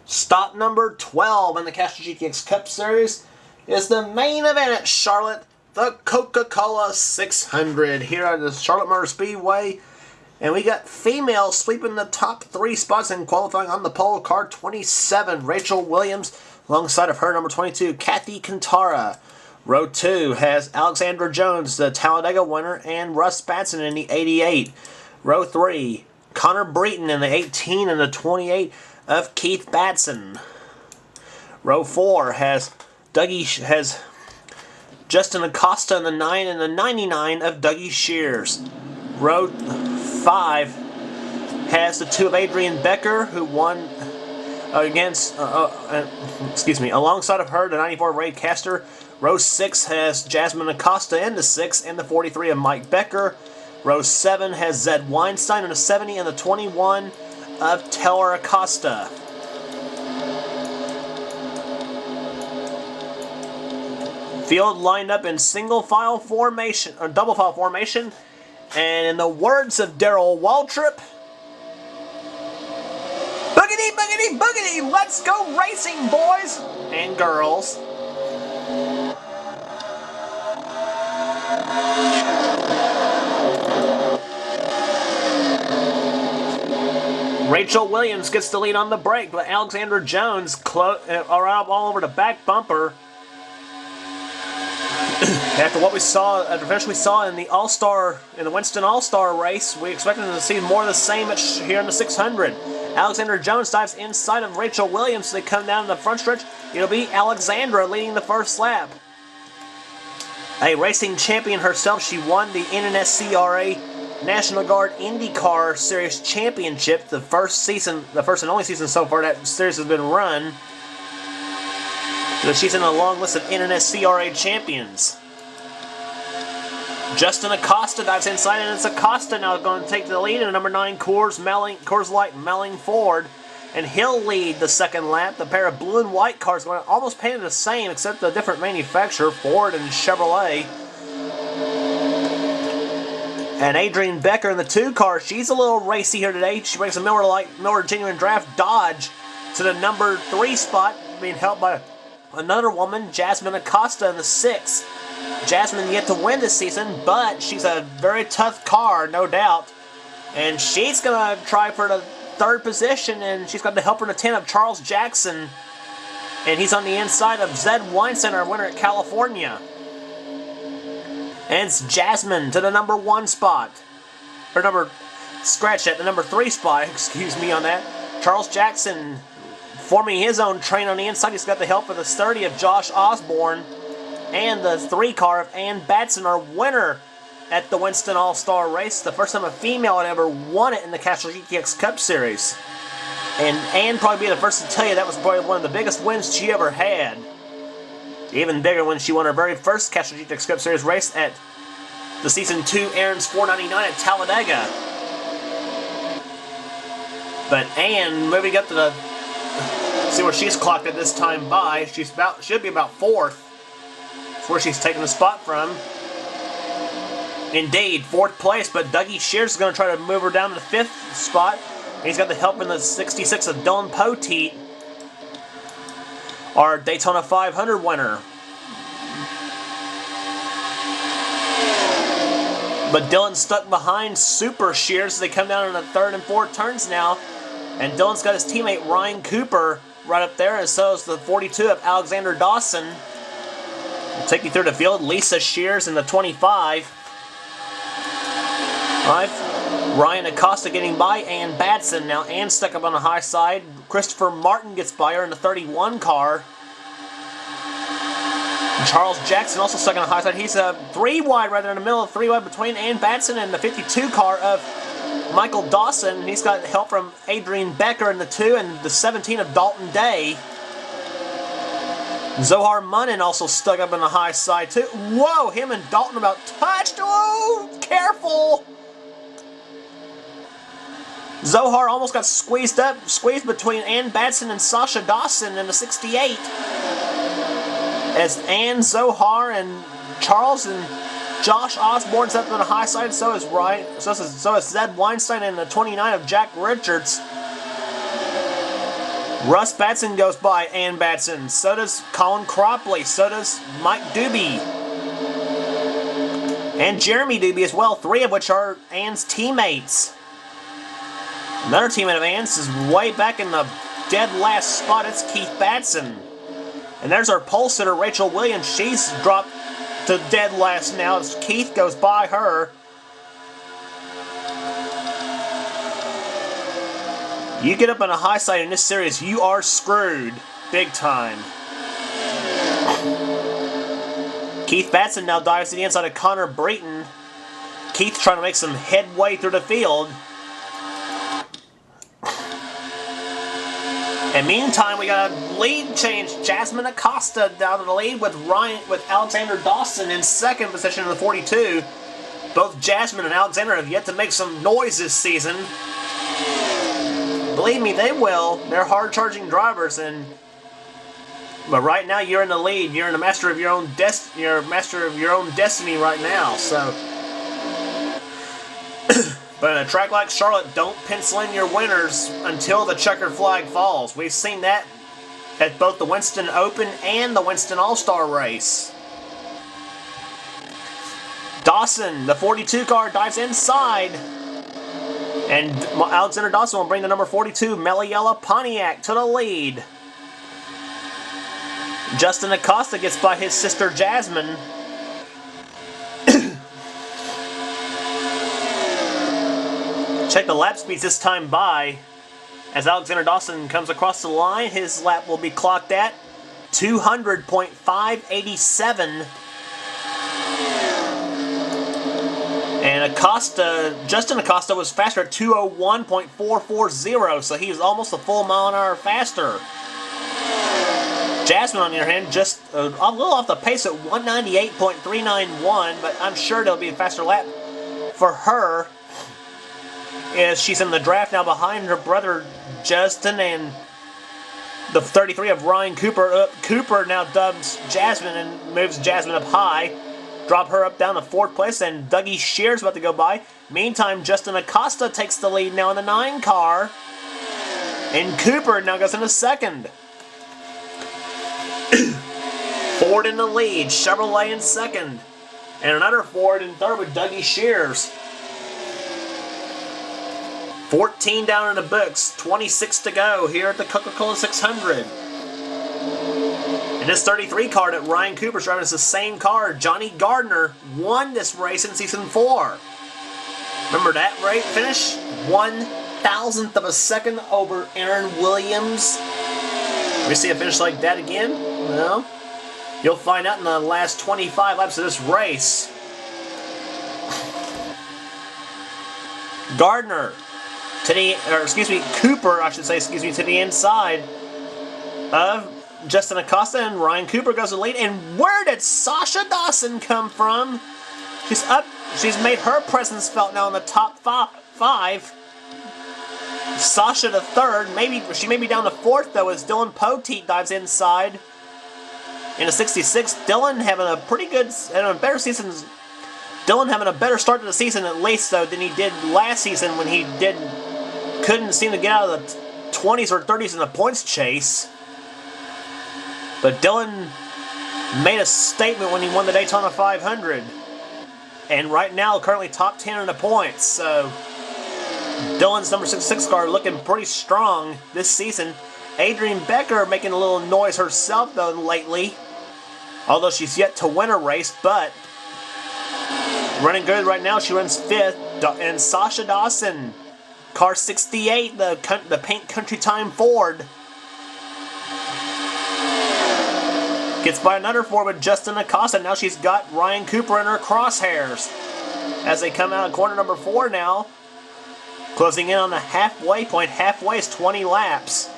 Stop number 12 in the Castrol GTX Cup Series is the main event at Charlotte, the Coca Cola 600 here at the Charlotte Motor Speedway. And we got females sweeping the top 3 spots and qualifying on the pole. Car 27, Rachel Williams, alongside of her number 22, Kathy Cantara. Row 2 has Alexandra Jones, the Talladega winner, and Russ Batson in the 88. Row 3, Connor Breton in the 18 and the 28 of Keith Batson. Row 4 has Justin Acosta in the 9 and the 99 of Dougie Shears. Row 5 has the 2 of Adrian Becker, who won alongside of her, the 94 of Ray Castor. Row 6 has Jasmine Acosta in the 6 and the 43 of Mike Becker. Row 7 has Zed Weinstein in the 70 and the 21 of Taylor Acosta. Field lined up in single file formation or double file formation, and in the words of Darrell Waltrip, boogity, boogity, boogity, let's go racing, boys and girls. Rachel Williams gets the lead on the brake, but Alexandra Jones all over the back bumper. After what we saw, eventually saw in the Winston All-Star race, we expected to see more of the same here in the 600. Alexandra Jones dives inside of Rachel Williams, so they come down to the front stretch. It'll be Alexandra leading the first lap. A racing champion herself, she won the NNSCRA National Guard IndyCar Series Championship, the first and only season so far that series has been run. So she's in a long list of NNSCRA champions. Justin Acosta dives inside, and it's Acosta now going to take the lead in number 9 Coors Light Melling Ford, and he'll lead the second lap. The pair of blue and white cars going almost painted the same, except a different manufacturer, Ford and Chevrolet. And Adrian Becker in the 2 car, she's a little racy here today. She brings a Miller Genuine Draft Dodge to the number 3 spot, being held by another woman, Jasmine Acosta, in the 6. Jasmine yet to win this season, but she's a very tough car, no doubt. And she's going to try for the 3rd position, and she's got the helper in the 10 of Charles Jackson. And he's on the inside of Zed Weinstein, our winner at California. And it's Jasmine to the number 1 spot. The number 3 spot, excuse me on that. Charles Jackson forming his own train on the inside. He's got the help of the 30 of Josh Osborne and the 3 car of Ann Batson, our winner at the Winston All-Star race. The first time a female had ever won it in the Castrol GTX Cup Series. And Ann probably be the first to tell you that was probably one of the biggest wins she ever had. Even bigger when she won her very first Castrol GTX Cup Series race at the Season 2 Aaron's 499 at Talladega. But Ann, moving up to the... see where she's clocked at this time by. Should be about 4th. That's where she's taking the spot from. Indeed, 4th place, but Dougie Shears is going to try to move her down to the 5th spot. He's got the help in the 66 of Dylan Poteet, our Daytona 500 winner. But Dylan's stuck behind Super Shears as they come down in the 3rd and 4th turns now. And Dylan's got his teammate Ryan Cooper right up there, and so is the 42 of Alexander Dawson. We'll take you through the field. Lisa Shears in the 25. Ryan Acosta getting by Ann Batson. Now Ann stuck up on the high side. Christopher Martin gets by her in the 31 car. And Charles Jackson also stuck on the high side. He's a 3 wide right there in the middle of 3 wide between Ann Batson and the 52 car of Michael Dawson. He's got help from Adrian Becker in the 2 and the 17 of Dalton Day. Zohar Munnin also stuck up on the high side too. Whoa, him and Dalton about touched. Oh, careful. Zohar almost got squeezed between Ann Batson and Sasha Dawson in the 68. As Ann, Zohar, and Charles and Josh Osborne's up on the high side, so is Ryan. So is Zed Weinstein and the 29 of Jack Richards. Russ Batson goes by Ann Batson. So does Colin Cropley. So does Mike Doobie. And Jeremy Doobie as well, 3 of which are Ann's teammates. Another teammate of Ann's is way back in the dead last spot. It's Keith Batson. And there's our pole sitter, Rachel Williams. She's dropped to dead last now as Keith goes by her. You get up on a high side in this series, you are screwed. Big time. Keith Batson now dives to the inside of Connor Breton. Keith trying to make some headway through the field. And meantime, we got a lead change. Jasmine Acosta down to the lead with Alexander Dawson in second position in the 42. Both Jasmine and Alexander have yet to make some noise this season. Believe me, they will. They're hard-charging drivers, but right now you're in the lead. You're the master of your own You're master of your own destiny right now. So, but in a track like Charlotte, don't pencil in your winners until the checkered flag falls. We've seen that at both the Winston Open and the Winston All-Star race. Dawson, the 42 car, dives inside. And Alexander Dawson will bring the number 42 Meliella Pontiac to the lead. Justin Acosta gets by his sister Jasmine. Check the lap speeds this time by. As Alexander Dawson comes across the line, his lap will be clocked at 200.587. And Justin Acosta was faster at 201.440, so he was almost a full mile an hour faster. Jasmine, on the other hand, just a little off the pace at 198.391, but I'm sure there'll be a faster lap for her as she's in the draft now behind her brother Justin and the 33 of Ryan Cooper. Cooper now dubs Jasmine and moves Jasmine up high. Drop her up down to 4th place, and Dougie Shear's about to go by. Meantime, Justin Acosta takes the lead now in the 9 car. And Cooper now goes into 2nd. Ford in the lead, Chevrolet in 2nd. And another Ford in 3rd with Dougie Shears. 14 down in the books, 26 to go here at the Coca Cola 600. And this 33 car that Ryan Cooper's driving is the same car. Johnny Gardner won this race in Season 4. Remember that rate finish? 1,000th of a second over Aaron Williams. We see a finish like that again? Well, you'll find out in the last 25 laps of this race. Cooper, to the inside of Justin Acosta, and Ryan Cooper goes to the lead. And where did Sasha Dawson come from? She's made her presence felt now in the top 5. Sasha to 3rd, she may be down to 4th though as Dylan Poteet dives inside in a 66. Dylan having a better season. Dylan having a better start to the season at least though than he did last season when he couldn't seem to get out of the 20s or 30s in the points chase. But Dylan made a statement when he won the Daytona 500. And right now, currently top 10 in the points. So, Dylan's number 66 car looking pretty strong this season. Adrienne Becker making a little noise herself, though, lately. Although she's yet to win a race, but running good right now. She runs 5th. And Sasha Dawson, car 68, the Paint Country Time Ford, gets by another Ford with Justin Acosta. Now she's got Ryan Cooper in her crosshairs as they come out of corner number 4 now. Closing in on the halfway point. Halfway is 20 laps.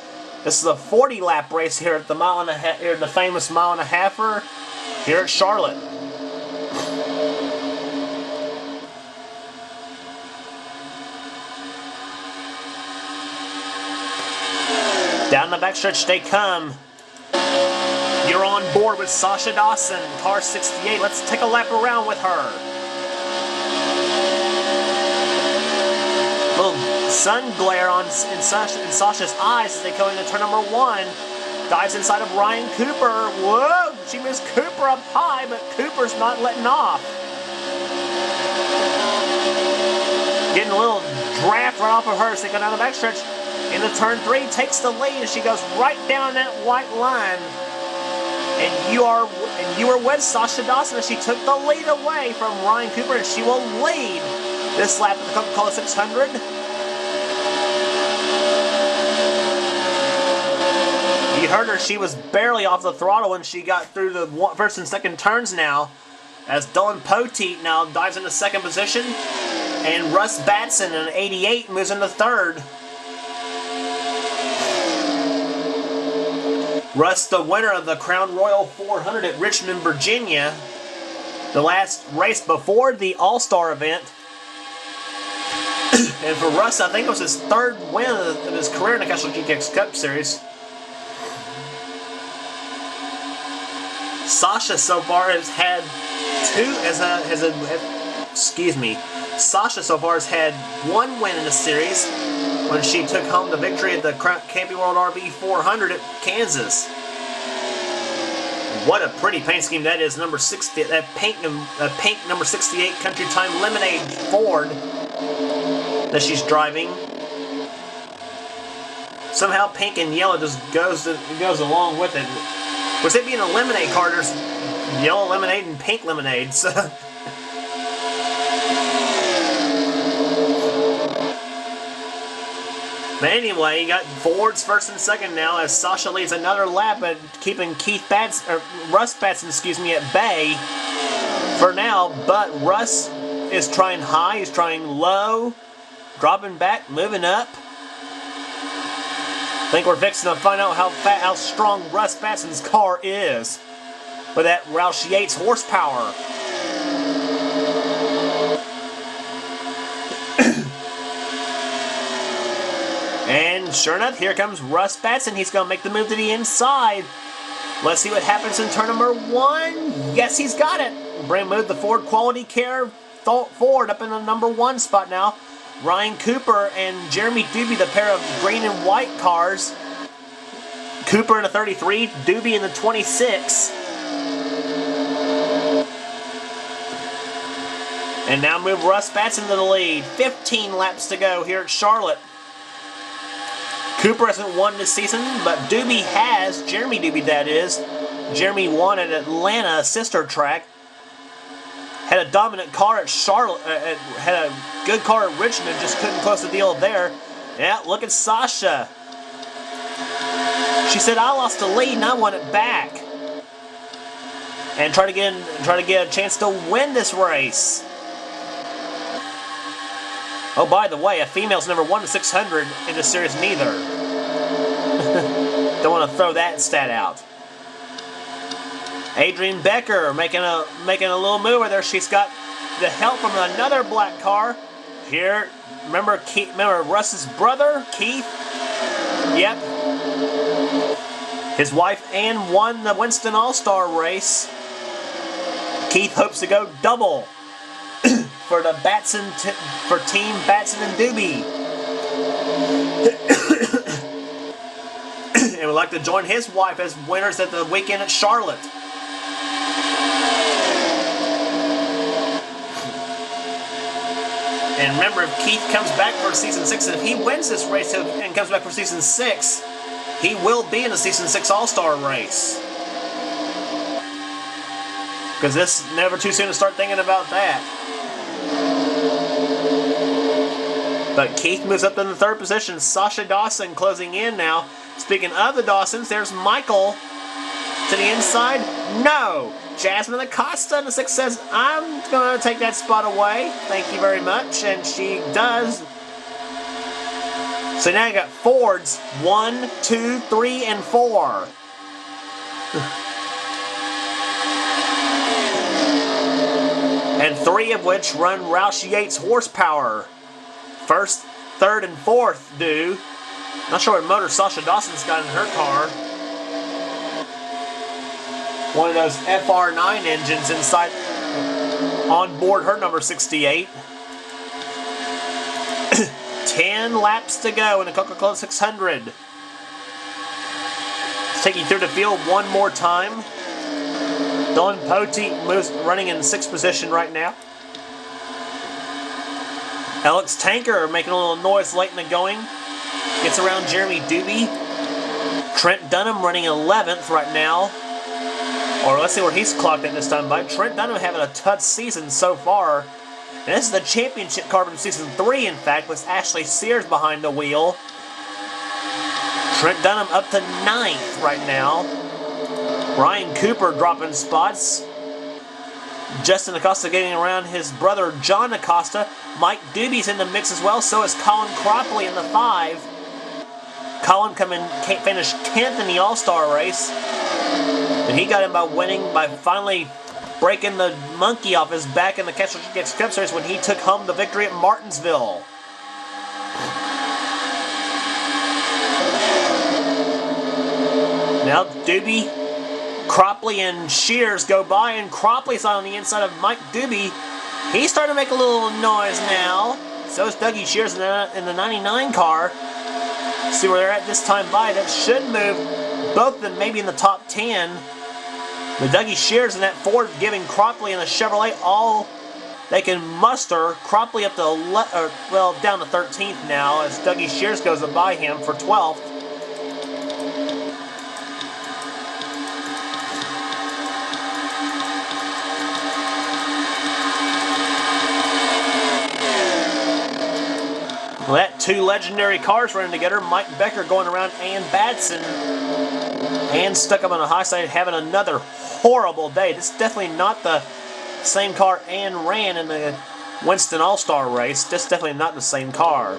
This is a 40-lap race here at the the famous mile and a halfer here at Charlotte. Down the backstretch they come. You're on board with Sasha Dawson, car 68. Let's take a lap around with her. Little sun glare in Sasha's eyes as they go into turn number 1. Dives inside of Ryan Cooper. Whoa! She moves Cooper up high, but Cooper's not letting off. Getting a little draft right off of her as they go down the backstretch. Into turn 3, takes the lead as she goes right down that white line. And you are with Sasha Dawson as she took the lead away from Ryan Cooper, and she will lead this lap of the Coca Cola 600. You heard her, she was barely off the throttle when she got through the first and second turns now. As Dylan Poteet now dives into second position. And Russ Batson in 88 moves into third. Russ, the winner of the Crown Royal 400 at Richmond, Virginia. The last race before the All-Star event. And for Russ, I think it was his third win of his career in the Castrol GTX Cup Series. Sasha so far has had Sasha so far has had 1 win in the series when she took home the victory at the Camping World RV 400 at Kansas. What a pretty paint scheme that is. Number 60, that pink number 68 Country Time Lemonade Ford that she's driving. Somehow pink and yellow just goes along with it. With it being a lemonade car, there's yellow lemonade and pink lemonade. So. But anyway, you got Ford's first and second now as Sasha leads another lap at keeping Russ Batson, at bay for now. But Russ is trying high, he's trying low, dropping back, moving up. I think we're fixing to find out how strong Russ Batson's car is with that Roush Yates horsepower. And sure enough, here comes Russ Batson. He's going to make the move to the inside. Let's see what happens in turn number 1. Yes, he's got it. Moved the Ford Quality Care Ford up in the number 1 spot now. Ryan Cooper and Jeremy Doobie, the pair of green and white cars. Cooper in the 33, Doobie in the 26. And now move Russ Batson to the lead. 15 laps to go here at Charlotte. Cooper hasn't won this season, but Doobie has. Jeremy Doobie, that is. Jeremy won at Atlanta, sister track. Had a dominant car at Charlotte. Had a good car at Richmond, just couldn't close the deal there. Yeah, look at Sasha. She said, "I lost the lead and I want it back." And try to get a chance to win this race. Oh, by the way, a female's never won the 600 in this series neither. Don't want to throw that stat out. Adrienne Becker making a little move there. She's got the help from another black car. Here, remember Russ's brother, Keith? Yep. His wife Ann won the Winston All-Star race. Keith hopes to go double for the Team Batson and Doobie. And would like to join his wife as winners at the weekend at Charlotte. And remember, if Keith comes back for season 6, and if he wins this race and comes back for season 6, he will be in the season 6 All-Star race. Because it's never too soon to start thinking about that. But Keith moves up in the 3rd position. Sasha Dawson closing in now. Speaking of the Dawsons, there's Michael to the inside. No! Jasmine Acosta in the 6 says, "I'm going to take that spot away. Thank you very much." And she does. So now you got Fords 1, 2, 3, and 4. And 3 of which run Roush Yates horsepower. 1st, 3rd, and 4th do. Not sure what motor Sasha Dawson's got in her car. One of those FR9 engines inside on board her number 68. 10 laps to go in the Coca Cola 600. Let's take you through the field one more time. Don Poteet moves, running in 6th position right now. Alex Tanker making a little noise late in the going. Gets around Jeremy Doobie. Trent Dunham running 11th right now. Or let's see where he's clocked at this time by. Trent Dunham having a tough season so far. And this is the championship car from Season 3, in fact, with Ashley Sears behind the wheel. Trent Dunham up to 9th right now. Ryan Cooper dropping spots. Justin Acosta getting around his brother John Acosta. Mike Doobie's in the mix as well, so is Colin Cropley in the 5. Colin finished 10th in the All-Star race. And he got him by finally breaking the monkey off his back in the Castrol GTX Cup Series when he took home the victory at Martinsville. Now Doobie, Cropley, and Shears go by, and Cropley's on the inside of Mike Doobie. He's starting to make a little noise now. So is Dougie Shears in the 99 car. See where they're at this time by. That should move both of them maybe in the top 10. The Dougie Shears in that Ford giving Cropley and the Chevrolet all they can muster. Cropley up to down to 13th now as Dougie Shears goes by him for 12th. Well, that two legendary cars running together. Mike Becker going around Ann Batson. Ann stuck up on the high side, having another horrible day. This is definitely not the same car Ann ran in the Winston All-Star race. This is definitely not the same car.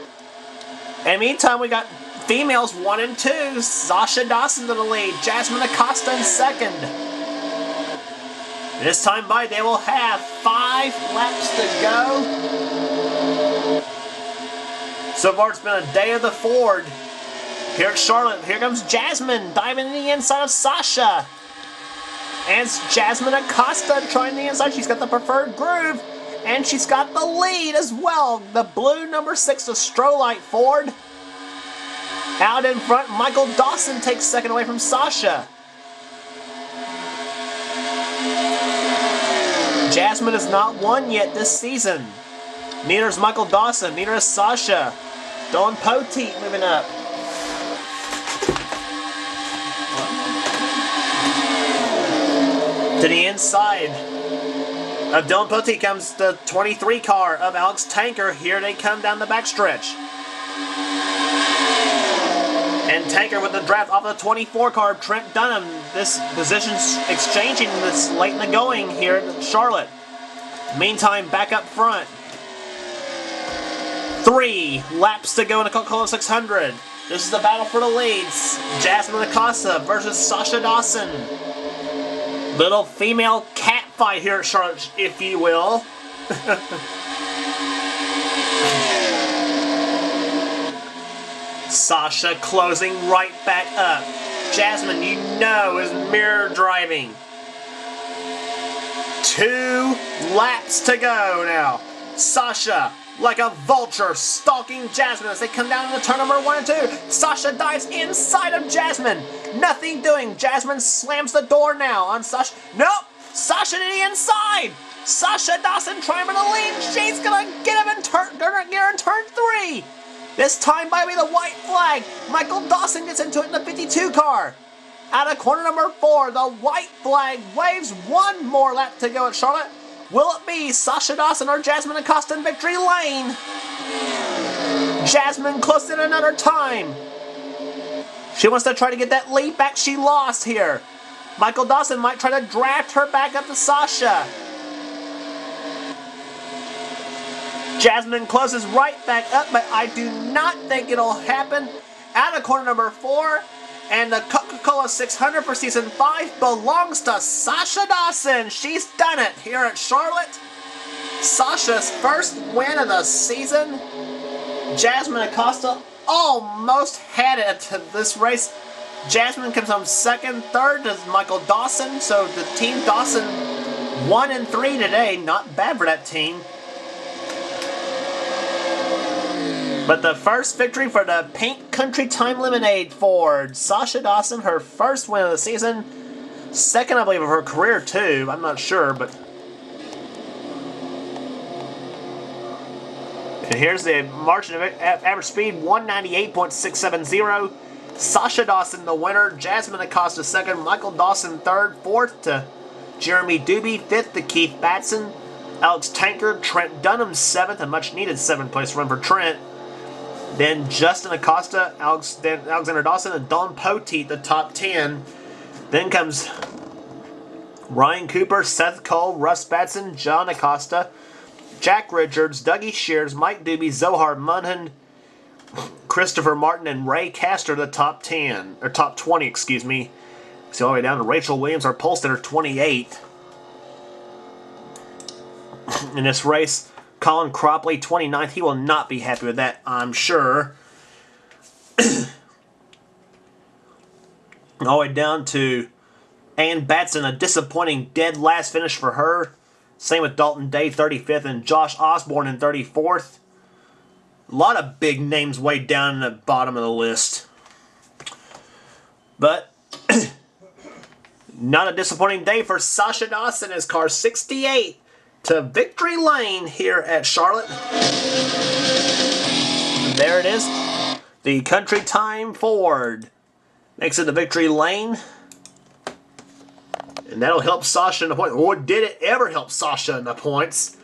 And meantime, we got females 1 and 2. Sasha Dawson to the lead. Jasmine Acosta in 2nd. This time by, they will have 5 laps to go. So far, it's been a day of the Ford. Here at Charlotte, here comes Jasmine diving in the inside of Sasha. And it's Jasmine Acosta trying the inside. She's got the preferred groove. And she's got the lead as well. The blue number 6, the Strolite Ford. Out in front, Michael Dawson takes 2nd away from Sasha. Jasmine has not won yet this season. Neither is Michael Dawson. Neither is Sasha. Don Poteet moving up. To the inside of Don Poteet comes the 23 car of Alex Tanker. Here they come down the backstretch. And Tanker with the draft off the 24 car of Trent Dunham. This position's exchanging this late in the going here at Charlotte. Meantime, back up front. 3 laps to go in the Coca Cola 600. This is the battle for the leads. Jasmine Acosta versus Sasha Dawson. Little female cat fight here at Charlotte, if you will. Sasha closing right back up. Jasmine, you know, is mirror driving. 2 laps to go now. Sasha, like a vulture, stalking Jasmine as they come down into turn number 1 and 2. Sasha dives inside of Jasmine. Nothing doing. Jasmine slams the door now on Sasha. Nope! Sasha to the inside! Sasha Dawson trying for the lead. She's gonna get him in turn 3. This time by the white flag. Michael Dawson gets into it in the 52 car. Out of corner number 4, the white flag waves. 1 more lap to go at Charlotte. Will it be Sasha Dawson or Jasmine Acosta in victory lane? Jasmine close it another time. She wants to try to get that lead back she lost here. Michael Dawson might try to draft her back up to Sasha. Jasmine closes right back up, but I do not think it'll happen. Out of corner number 4. And the Coca Cola 600 for Season 5 belongs to Sasha Dawson. She's done it here at Charlotte. Sasha's first win of the season. Jasmine Acosta almost had it to this race. Jasmine comes home 2nd. 3rd is Michael Dawson. So the team Dawson 1 and 3 today. Not bad for that team. But the first victory for the Pink Country Time Lemonade Ford. Sasha Dawson, her first win of the season. Second, I believe, of her career, too. I'm not sure, but... And here's the margin of average speed, 198.670. Sasha Dawson, the winner. Jasmine Acosta, second. Michael Dawson, third. Fourth to Jeremy Doobie. Fifth to Keith Batson. Alex Tanker. Trent Dunham, seventh. A much-needed seventh-place run for Trent. Then Justin Acosta, Alexander Dawson, and Don Poteet, the top 10. Then comes Ryan Cooper, Seth Cole, Russ Batson, John Acosta, Jack Richards, Dougie Shears, Mike Doobie, Zohar Munhan, Christopher Martin, and Ray Castor, the top 10, or top 20, excuse me. So all the way down to Rachel Williams, our pole sitter, 28. In this race, Colin Cropley, 29th. He will not be happy with that, I'm sure. All the way down to Ann Batson, a disappointing dead last finish for her. Same with Dalton Day, 35th, and Josh Osborne in 34th. A lot of big names way down in the bottom of the list. But not a disappointing day for Sasha Dawson as car 68 to victory lane here at Charlotte. And there it is. The Country Time Ford makes it to victory lane. And that'll help Sasha in the points. Or did it ever help Sasha in the points?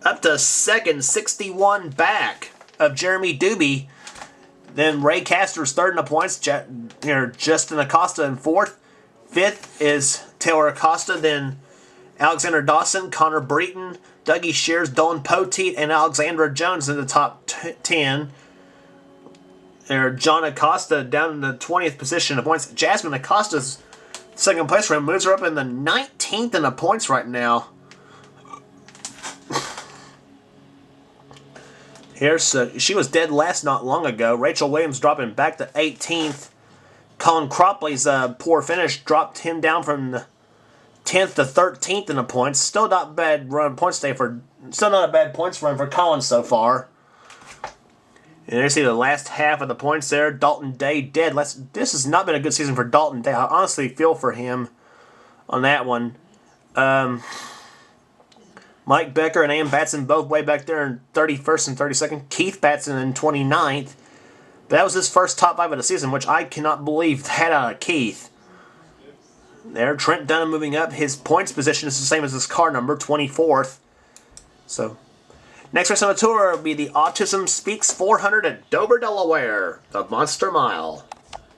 Up to second, 61 back of Jeremy Doobie. Then Ray Castor's third in the points. Justin Acosta in fourth. Fifth is Taylor Acosta. Then Alexander Dawson, Connor Breton, Dougie Shears, Dawn Poteet, and Alexandra Jones in the top 10. John Acosta down in the 20th position of points. Jasmine Acosta's second place for him moves her up in the 19th in the points right now. She was dead last not long ago. Rachel Williams dropping back to 18th. Colin Cropley's poor finish dropped him down from the 10th to 13th in the points. Still not bad run points day for. Still not a bad points run for Colin so far. And there you see the last half of the points there. Dalton Day dead. This has not been a good season for Dalton Day. I honestly feel for him on that one. Mike Becker and Ann Batson both way back there in 31st and 32nd. Keith Batson in 29th. But that was his first top 5 of the season, which I cannot believe that out of Keith. There, Trent Dunham moving up. His points position is the same as his car number, 24th. So, next race on the tour will be the Autism Speaks 400 at Dover, Delaware, the Monster Mile.